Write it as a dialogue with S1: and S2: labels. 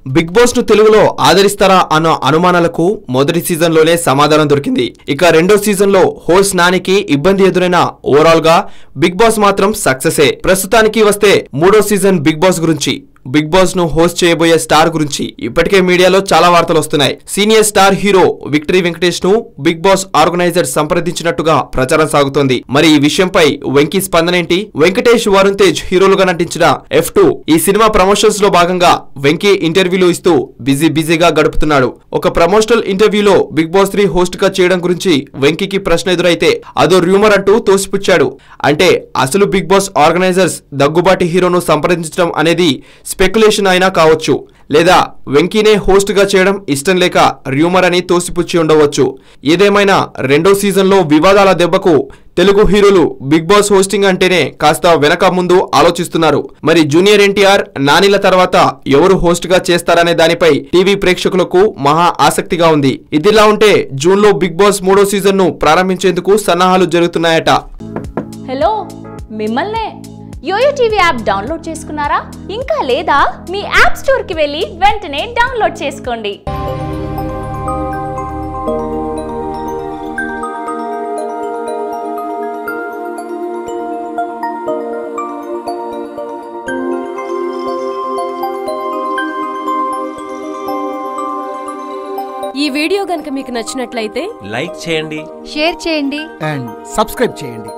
S1: Big boss ను తెలుగులో ఆదరిస్తారా అన్న అనుమానాలకు మొదటి సీజన్ లోనే సమాధానం దొరికింది. ఇక రెండో సీజన్ లో హోస్ట్ నానికి ఇబ్బంది ఎదురైన ఓవరాల్ గా బిగ్ బాస్ మాత్రం సక్సెసే. ప్రస్తుతానికి వస్తే మూడో సీజన్ బిగ్ బాస్ గురించి, బిగ్ బాస్ ను హోస్ట్ చేయబోయే స్టార్ గురించి ఇప్పటికే మీడియాలో చాలా వార్తలు వస్తున్నాయి. Senior star hero victory Venkatesh ను బిగ్ బాస్ ఆర్గనైజర్ సంప్రదించినట్టుగా ప్రచారం సాగుతోంది. మరి ఈ విషయంపై వెంకీ స్పందన ఏంటి? వెంకటేష్, వరుణ్ తేజ్ హీరోలుగా నటించిన F2 ఈ సినిమా ప్రమోషన్స్ లో భాగంగా వెంకీ ఇంటర్వ్యూలు ఇస్తూ బిజీగా గడుపుతున్నాడు. ఒక ప్రమోషనల్ ఇంటర్వ్యూలో బిగ్ బాస్ 3 హోస్ట్ గా చేయడం గురించి వెంకీకి ప్రశ్న ఎదురైతే అదో రూమర్ అంటూ తోసిపుచ్చాడు. అంటే అసలు బిగ్ బాస్ ఆర్గనైజర్స్ దగ్గుబాటి హీరోను సంప్రదించడం అనేది స్పెక్యులేషన్ అయినా కావచ్చు, లేదా వెంకీనే హోస్ట్ గా చేయడం ఇష్టం లేక రూమర్ అని తోసిపుచ్చి ఉండవచ్చు. ఏదేమైనా రెండో సీజన్ లో వివాదాల దెబ్బకు తెలుగు హీరోలు బిగ్ బాస్ హోస్టింగ్ అంటేనే కాస్త వెనక ముందు ఆలోచిస్తున్నారు. మరి జూనియర్ ఎన్టీఆర్, నానిల తర్వాత ఎవరు హోస్ట్ గా చేస్తారనే దానిపై టీవీ ప్రేక్షకులకు మహా ఆసక్తిగా ఉంది. ఇదిలా ఉంటే జూన్ లో బిగ్ బాస్ మూడో సీజన్ ను ప్రారంభించేందుకు సన్నాహాలు జరుగుతున్నాయట.
S2: హలో, మిమ్మల్నే యోయో టీవీ యాప్ డౌన్లోడ్ చేసుకున్నారా? ఇంకా లేదా? మీ యాప్ స్టోర్ కి వెళ్ళి వెంటనే డౌన్లోడ్ చేసుకోండి.
S3: ఈ వీడియో గనుక మీకు నచ్చినట్లయితే
S4: లైక్ చేయండి,
S5: షేర్ చేయండి
S6: అండ్ సబ్స్క్రైబ్ చేయండి.